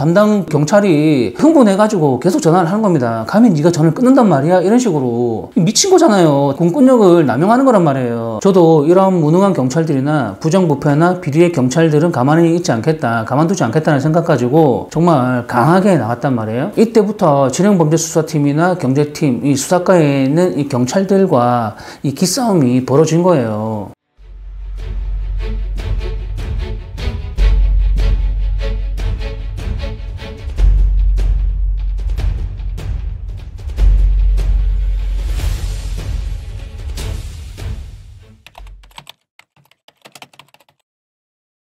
담당 경찰이 흥분해가지고 계속 전화를 하는 겁니다. 감히 네가 전화를 끊는단 말이야? 이런 식으로. 미친 거잖아요. 공권력을 남용하는 거란 말이에요. 저도 이런 무능한 경찰들이나 부정부패나 비리의 경찰들은 가만히 있지 않겠다, 가만두지 않겠다는 생각 가지고 정말 강하게 나갔단 말이에요. 이때부터 진행범죄수사팀이나 경제팀, 이 수사과에 있는 이 경찰들과 이 기싸움이 벌어진 거예요.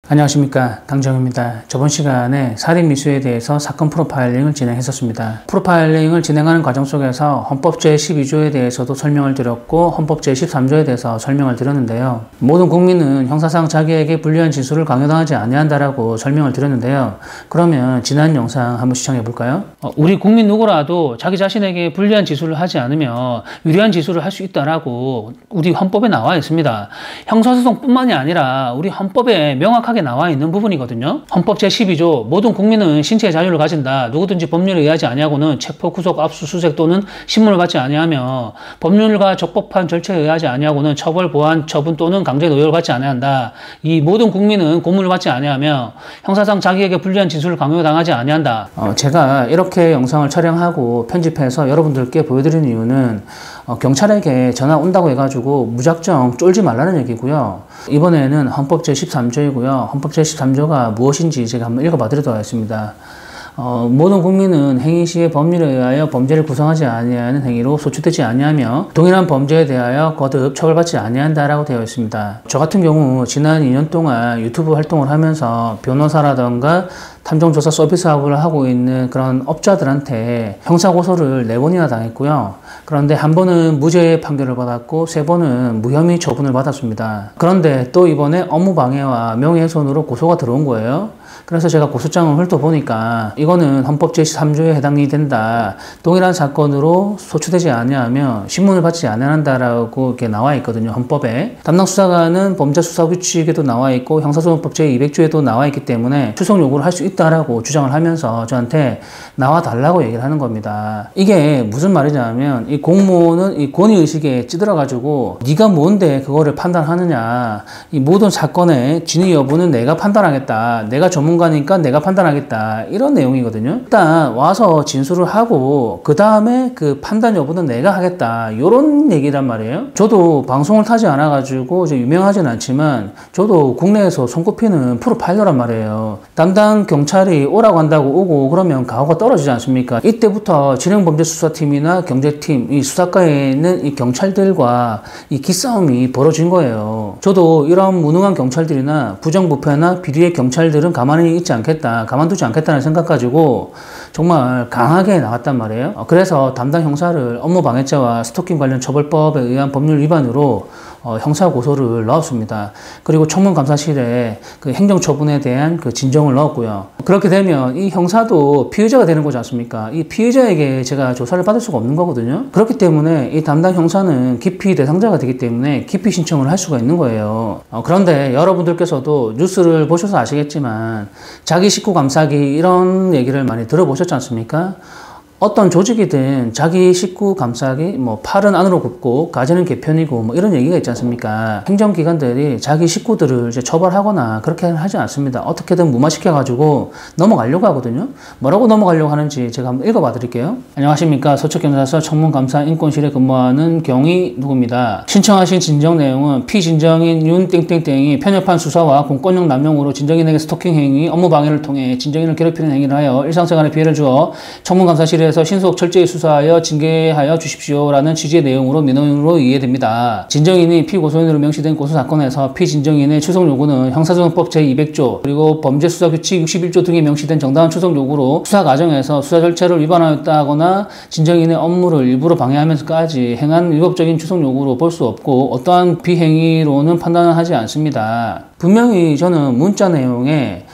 안녕하십니까, 강정입니다. 저번 시간에 살인 미수에 대해서 사건 프로파일링을 진행했었습니다. 프로파일링을 진행하는 과정 속에서 헌법 제12조에 대해서도 설명을 드렸고 헌법 제13조에 대해서 설명을 드렸는데요. 모든 국민은 형사상 자기에게 불리한 지수를 강요당하지 아니한다라고 설명을 드렸는데요. 그러면 지난 영상 한번 시청해 볼까요? 우리 국민 누구라도 자기 자신에게 불리한 지수를 하지 않으면 유리한 지수를 할 수 있다라고 우리 헌법에 나와 있습니다. 형사소송뿐만이 아니라 우리 헌법에 명확하게 나와 있는 부분이거든요. 헌법 제12조 모든 국민은 신체의 자유를 가진다. 누구든지 법률에 의하지 아니하고는 체포, 구속, 압수수색 또는 신문을 받지 아니하며 법률과 적법한 절차에 의하지 아니하고는 처벌, 보안, 처분 또는 강제 노역을 받지 아니한다. 이 모든 국민은 고문을 받지 아니하며 형사상 자기에게 불리한 진술을 강요당하지 아니한다. 제가 이렇게 영상을 촬영하고 편집해서 여러분들께 보여드리는 이유는 경찰에게 전화 온다고 해가지고 무작정 쫄지 말라는 얘기고요. 이번에는 헌법 제13조이고요. 헌법 제13조가 무엇인지 제가 한번 읽어봐 드리도록 하겠습니다. 모든 국민은 행위 시에 법률에 의하여 범죄를 구성하지 아니하는 행위로 소추되지 아니하며 동일한 범죄에 대하여 거듭 처벌받지 아니한다라고 되어 있습니다. 저 같은 경우 지난 2년 동안 유튜브 활동을 하면서 변호사라던가 탐정조사 서비스 사업을 하고 있는 그런 업자들한테 형사고소를 4번이나 당했고요. 그런데 한 번은 무죄 판결을 받았고 3번은 무혐의 처분을 받았습니다. 그런데 또 이번에 업무방해와 명예훼손으로 고소가 들어온 거예요. 그래서 제가 고소장을 훑어보니까 이거는 헌법 제13조에 해당이 된다. 동일한 사건으로 소추되지 아니하며 신문을 받지 아니한다라고 이렇게 나와 있거든요. 헌법에. 담당 수사관은 범죄수사규칙에도 나와 있고 형사소송법 제200조에도 나와 있기 때문에 추석 요구를 할 수 있다라고 주장을 하면서 저한테 나와달라고 얘기를 하는 겁니다. 이게 무슨 말이냐면 이 공무원은 이 권위의식에 찌들어가지고 네가 뭔데 그거를 판단하느냐. 이 모든 사건의 진위 여부는 내가 판단하겠다. 내가 전문가니까 내가 판단하겠다. 이런 내용이거든요. 일단 와서 진술을 하고 그 다음에 그 판단 여부는 내가 하겠다. 이런 얘기란 말이에요. 저도 방송을 타지 않아가지고 유명하진 않지만 저도 국내에서 손꼽히는 프로파일러란 말이에요. 담당 경찰이 오라고 한다고 오고 그러면 가오가 떨어지지 않습니까? 이때부터 진행범죄수사팀이나 경제팀, 이 수사과에 있는 이 경찰들과 이 기싸움이 벌어진 거예요. 저도 이런 무능한 경찰들이나 부정부패나 비리의 경찰들은 가만히 있지 않겠다, 가만두지 않겠다는 생각 가지고 정말 강하게 나갔단 말이에요. 그래서 담당 형사를 업무방해죄와 스토킹 관련 처벌법에 의한 법률 위반으로 형사고소를 넣었습니다. 그리고 청문감사실에 그 행정처분에 대한 그 진정을 넣었고요. 그렇게 되면 이 형사도 피의자가 되는 거지 않습니까? 이 피의자에게 제가 조사를 받을 수가 없는 거거든요. 그렇기 때문에 이 담당 형사는 기피 대상자가 되기 때문에 기피 신청을 할 수가 있는 거예요. 그런데 여러분들께서도 뉴스를 보셔서 아시겠지만 자기 식구 감싸기 이런 얘기를 많이 들어보셨지 않습니까? 어떤 조직이든 자기 식구 감싸기, 팔은 안으로 굽고 가지는 개편이고 이런 얘기가 있지 않습니까? 행정기관들이 자기 식구들을 이제 처벌하거나 그렇게 하지 않습니다. 어떻게든 무마시켜가지고 넘어가려고 하거든요. 뭐라고 넘어가려고 하는지 제가 한번 읽어봐 드릴게요. 안녕하십니까. 서초경찰서 청문감사인권실에 근무하는 경위 누구입니다. 신청하신 진정 내용은 피진정인 윤땡땡땡이 편협한 수사와 공권력 남용으로 진정인에게 스토킹 행위, 업무방해를 통해 진정인을 괴롭히는 행위를 하여 일상생활에 피해를 주어 청문감사실에 신속 철저히 수사하여 징계하여 주십시오라는 취지의 내용으로 민원으로 이해됩니다. 진정인이 피고소인으로 명시된 고소사건에서 피진정인의 추석 요구는 형사소송법 제200조 그리고 범죄수사규칙 61조 등에 명시된 정당한 추석 요구로 수사 과정에서 수사 절차를 위반하였다거나 진정인의 업무를 일부러 방해하면서까지 행한 위법적인 추석 요구로 볼 수 없고 어떠한 비행위로는 판단을 하지 않습니다. 분명히 저는 문자 내용에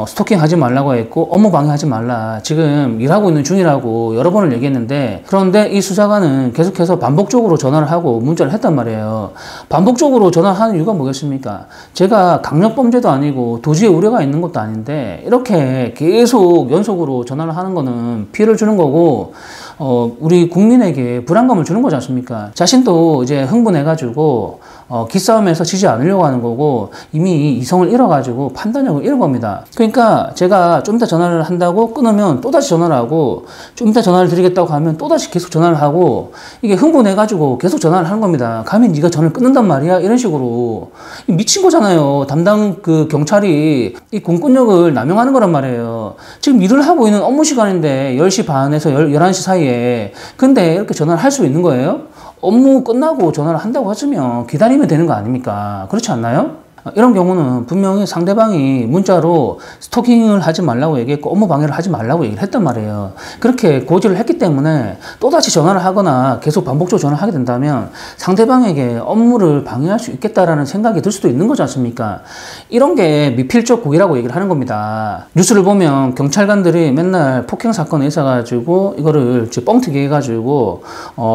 스토킹 하지 말라고 했고 업무 방해하지 말라. 지금 일하고 있는 중이라고 여러 번을 얘기했는데, 그런데 이 수사관은 계속해서 반복적으로 전화를 하고 문자를 했단 말이에요. 반복적으로 전화하는 이유가 뭐겠습니까? 제가 강력범죄도 아니고 도주의 우려가 있는 것도 아닌데 이렇게 계속 연속으로 전화를 하는 거는 피해를 주는 거고 우리 국민에게 불안감을 주는 거지 않습니까? 자신도 이제 흥분해가지고 기싸움에서 지지 않으려고 하는 거고 이미 이성을 잃어가지고 판단력을 잃은 겁니다. 그러니까 제가 좀 이따 전화를 한다고 끊으면 또다시 전화를 하고, 좀 이따 전화를 드리겠다고 하면 또다시 계속 전화를 하고, 이게 흥분해가지고 계속 전화를 하는 겁니다. 감히 네가 전화를 끊는단 말이야? 이런 식으로. 미친 거잖아요. 담당 그 경찰이 이 공권력을 남용하는 거란 말이에요. 지금 일을 하고 있는 업무 시간인데 10시 반에서 11시 사이에 근데 이렇게 전화를 할 수 있는 거예요? 업무 끝나고 전화를 한다고 했으면 기다리면 되는 거 아닙니까? 그렇지 않나요? 이런 경우는 분명히 상대방이 문자로 스토킹을 하지 말라고 얘기했고 업무 방해를 하지 말라고 얘기를 했단 말이에요. 그렇게 고지를 했기 때문에 또다시 전화를 하거나 계속 반복적으로 전화를 하게 된다면 상대방에게 업무를 방해할 수 있겠다라는 생각이 들 수도 있는 거지 않습니까? 이런 게 미필적 고의라고 얘기를 하는 겁니다. 뉴스를 보면 경찰관들이 맨날 폭행 사건에 있어가지고 이거를 뻥튀기 해가지고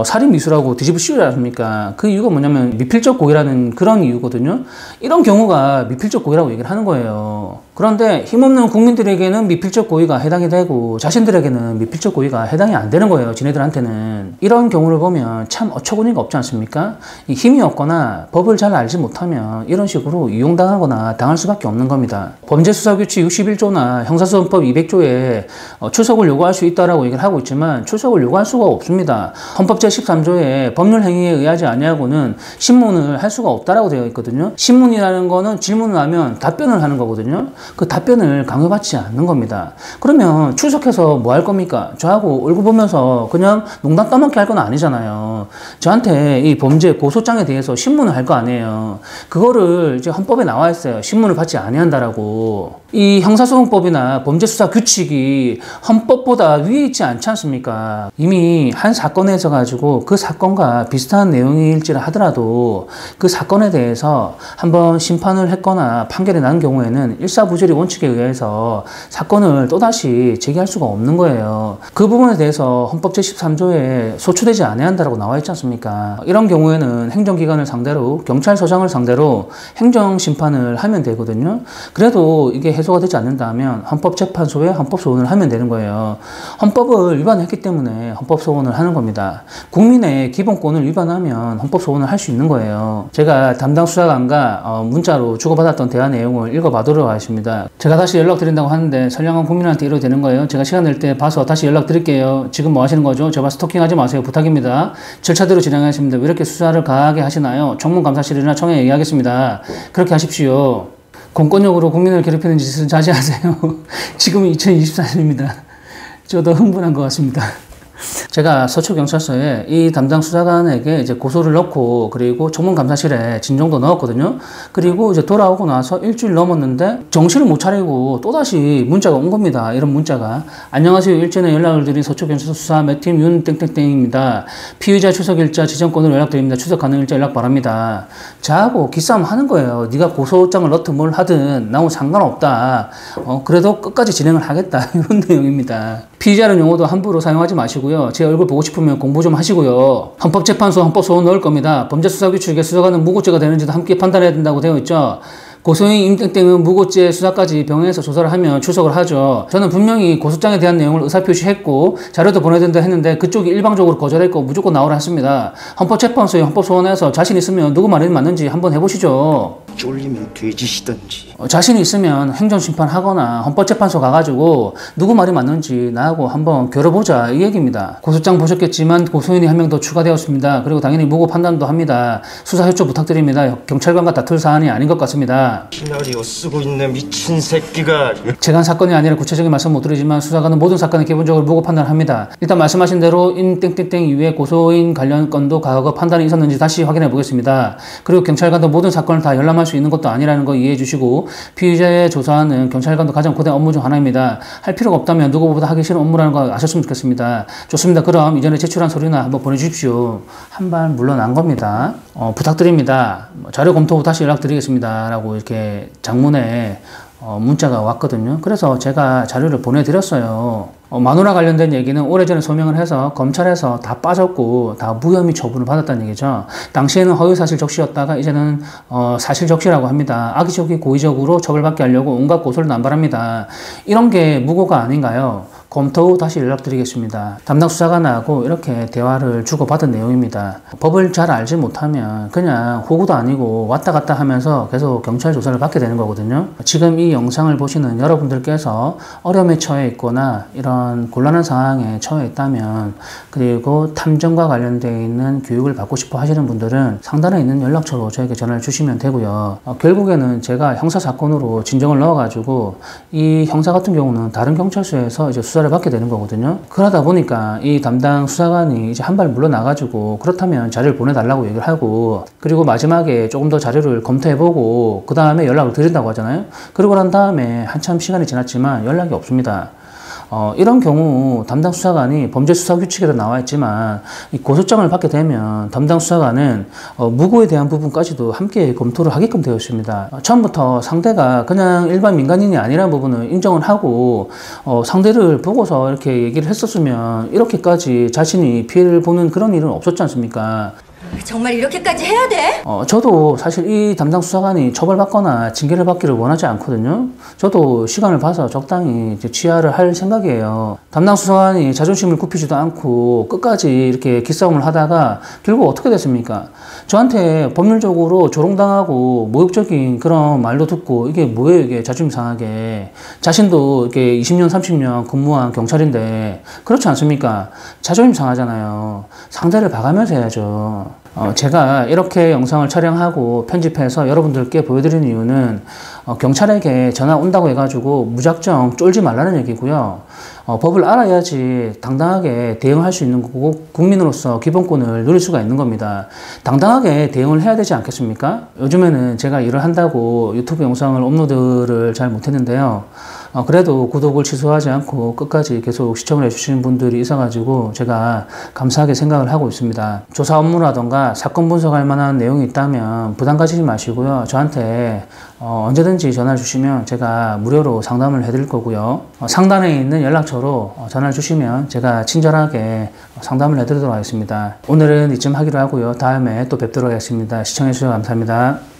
살인 미수라고 뒤집어 씌우지 않습니까? 그 이유가 뭐냐면 미필적 고의라는 그런 이유거든요. 이런 경우가 미필적 고의라고 얘기를 하는 거예요. 그런데 힘없는 국민들에게는 미필적 고의가 해당이 되고 자신들에게는 미필적 고의가 해당이 안 되는 거예요. 지네들한테는. 이런 경우를 보면 참 어처구니가 없지 않습니까? 이 힘이 없거나 법을 잘 알지 못하면 이런 식으로 이용당하거나 당할 수밖에 없는 겁니다. 범죄수사규칙 61조나 형사소송법 200조에 출석을 요구할 수 있다라고 얘기를 하고 있지만 출석을 요구할 수가 없습니다. 헌법 제13조에 법률 행위에 의하지 아니하고는 신문을 할 수가 없다라고 되어 있거든요. 신문이라는 거는 질문을 하면 답변을 하는 거거든요. 그 답변을 강요받지 않는 겁니다. 그러면 출석해서 뭐 할 겁니까? 저하고 얼굴 보면서 그냥 농담 까맣게 할 건 아니잖아요. 저한테 이 범죄 고소장에 대해서 신문을 할 거 아니에요. 그거를 이제 헌법에 나와 있어요. 신문을 받지 아니한다라고. 이 형사소송법이나 범죄수사 규칙이 헌법보다 위에 있지 않지 않습니까? 이미 한 사건에 있어 가지고 그 사건과 비슷한 내용일지라 하더라도 그 사건에 대해서 한번 심판을 했거나 판결이 난 경우에는 일사부조리 원칙에 의해서 사건을 또다시 제기할 수가 없는 거예요. 그 부분에 대해서 헌법 제13조에 소추되지 아니한다라고 나와 있지 않습니까? 이런 경우에는 행정기관을 상대로, 경찰서장을 상대로 행정심판을 하면 되거든요. 그래도 이게 해소가 되지 않는다면 헌법재판소에 헌법소원을 하면 되는 거예요. 헌법을 위반했기 때문에 헌법소원을 하는 겁니다. 국민의 기본권을 위반하면 헌법소원을 할 수 있는 거예요. 제가 담당 수사관과 문자로 주고받았던 대화 내용을 읽어봐도록 하겠습니다. 제가 다시 연락드린다고 하는데 선량한 국민한테 이러도 되는 거예요. 제가 시간 낼 때 봐서 다시 연락드릴게요. 지금 뭐 하시는 거죠? 제발 스토킹하지 마세요. 부탁입니다. 절차대로 진행하겠습니다. 왜 이렇게 수사를 강하게 하시나요? 청문감사실이나 청에 얘기하겠습니다. 그렇게 하십시오. 공권력으로 국민을 괴롭히는 짓은 자제하세요. 지금은 2024년입니다. 저도 흥분한 것 같습니다. 제가 서초경찰서에 이 담당 수사관에게 이제 고소를 넣고 그리고 청문감사실에 진정도 넣었거든요. 그리고 이제 돌아오고 나서 일주일 넘었는데 정신을 못 차리고 또다시 문자가 온 겁니다. 이런 문자가. 안녕하세요. 일전에 연락을 드린 서초경찰서 수사 매팀 윤땡땡땡입니다. 피의자 출석일자 지정권으로 연락드립니다. 출석 가능일자 연락 바랍니다. 저하고 기싸움 하는 거예요. 네가 고소장을 넣든 뭘 하든 나하고 상관없다. 그래도 끝까지 진행을 하겠다. 이런 내용입니다. 피의자는 용어도 함부로 사용하지 마시고요. 제 얼굴 보고 싶으면 공부 좀 하시고요. 헌법재판소 헌법소원 넣을 겁니다. 범죄수사규칙에 수사관은 무고죄가 되는지도 함께 판단해야 된다고 되어 있죠. 고소인 임땡땡은 무고죄 수사까지 병행해서 조사를 하면 출석을 하죠. 저는 분명히 고소장에 대한 내용을 의사표시했고 자료도 보내야 된다 했는데 그쪽이 일방적으로 거절했고 무조건 나오라 했습니다. 헌법재판소에 헌법소원해서 자신 있으면 누구 말이 맞는지 한번 해보시죠. 쫄리면 돼지시던지. 자신이 있으면 행정심판하거나 헌법재판소 가가지고 누구 말이 맞는지 나하고 한번 겨뤄보자 이 얘기입니다. 고소장 보셨겠지만 고소인이 한 명 더 추가되었습니다. 그리고 당연히 무고 판단도 합니다. 수사 협조 부탁드립니다. 경찰관과 다툴 사안이 아닌 것 같습니다. 시나리오 쓰고 있는 미친 새끼가. 재간 사건이 아니라 구체적인 말씀 못 드리지만 수사관은 모든 사건에 기본적으로 무고 판단합니다. 일단 말씀하신 대로 인땡땡땡 이외에 고소인 관련 건도 과거 판단이 있었는지 다시 확인해 보겠습니다. 그리고 경찰관도 모든 사건을 다 열람할 수 있는 것도 아니라는 거 이해해 주시고 피의자의 조사는 경찰관도 가장 고된 업무 중 하나입니다. 할 필요가 없다면 누구보다 하기 싫은 업무라는 거 아셨으면 좋겠습니다. 좋습니다. 그럼 이전에 제출한 서류나 한번 보내주십시오. 한 발 물러난 겁니다. 부탁드립니다. 자료 검토 후 다시 연락드리겠습니다. 라고 이렇게 장문에 문자가 왔거든요. 그래서 제가 자료를 보내드렸어요. 마누라 관련된 얘기는 오래전에 소명을 해서 검찰에서 다 빠졌고 다 무혐의 처분을 받았다는 얘기죠. 당시에는 허위사실 적시였다가 이제는 사실 적시라고 합니다. 악의적이 고의적으로 처벌받게 하려고 온갖 고소를 남발합니다. 이런 게 무고가 아닌가요? 검토 후 다시 연락드리겠습니다. 담당 수사관하고 이렇게 대화를 주고받은 내용입니다. 법을 잘 알지 못하면 그냥 호구도 아니고 왔다 갔다 하면서 계속 경찰 조사를 받게 되는 거거든요. 지금 이 영상을 보시는 여러분들께서 어려움에 처해 있거나 이런 곤란한 상황에 처해 있다면, 그리고 탐정과 관련되어 있는 교육을 받고 싶어 하시는 분들은 상단에 있는 연락처로 저에게 전화를 주시면 되고요. 결국에는 제가 형사사건으로 진정을 넣어가지고 이 형사 같은 경우는 다른 경찰서에서 이제 수사를 받게 되는 거거든요. 그러다 보니까 이 담당 수사관이 이제 한 발 물러나가지고 그렇다면 자료를 보내달라고 얘기를 하고, 그리고 마지막에 조금 더 자료를 검토해보고 그 다음에 연락을 드린다고 하잖아요. 그러고 난 다음에 한참 시간이 지났지만 연락이 없습니다. 이런 경우 담당 수사관이 범죄수사규칙에도 나와 있지만 이 고소장을 받게 되면 담당 수사관은 무고에 대한 부분까지도 함께 검토를 하게끔 되어 있습니다. 처음부터 상대가 그냥 일반 민간인이 아니라는 부분을 인정을 하고 상대를 보고서 이렇게 얘기를 했었으면 이렇게까지 자신이 피해를 보는 그런 일은 없었지 않습니까? 정말 이렇게까지 해야 돼? 저도 사실 이 담당 수사관이 처벌받거나 징계를 받기를 원하지 않거든요. 저도 시간을 봐서 적당히 이제 취하를 할 생각이에요. 담당 수사관이 자존심을 굽히지도 않고 끝까지 이렇게 기싸움을 하다가 결국 어떻게 됐습니까? 저한테 법률적으로 조롱당하고 모욕적인 그런 말도 듣고, 이게 뭐예요, 이게 자존심 상하게. 자신도 이렇게 20년, 30년 근무한 경찰인데 그렇지 않습니까? 자존심 상하잖아요. 상대를 봐가면서 해야죠. 제가 이렇게 영상을 촬영하고 편집해서 여러분들께 보여드리는 이유는 경찰에게 전화 온다고 해가지고 무작정 쫄지 말라는 얘기고요. 법을 알아야지 당당하게 대응할 수 있는 거고, 국민으로서 기본권을 누릴 수가 있는 겁니다. 당당하게 대응을 해야 되지 않겠습니까? 요즘에는 제가 일을 한다고 유튜브 영상을 업로드를 잘 못했는데요. 그래도 구독을 취소하지 않고 끝까지 계속 시청을 해주시는 분들이 있어가지고 제가 감사하게 생각을 하고 있습니다. 조사 업무라던가 사건 분석할 만한 내용이 있다면 부담 가지지 마시고요. 저한테 언제든지 전화를 주시면 제가 무료로 상담을 해드릴 거고요. 상단에 있는 연락처로 전화를 주시면 제가 친절하게 상담을 해드리도록 하겠습니다. 오늘은 이쯤 하기로 하고요. 다음에 또 뵙도록 하겠습니다. 시청해주셔서 감사합니다.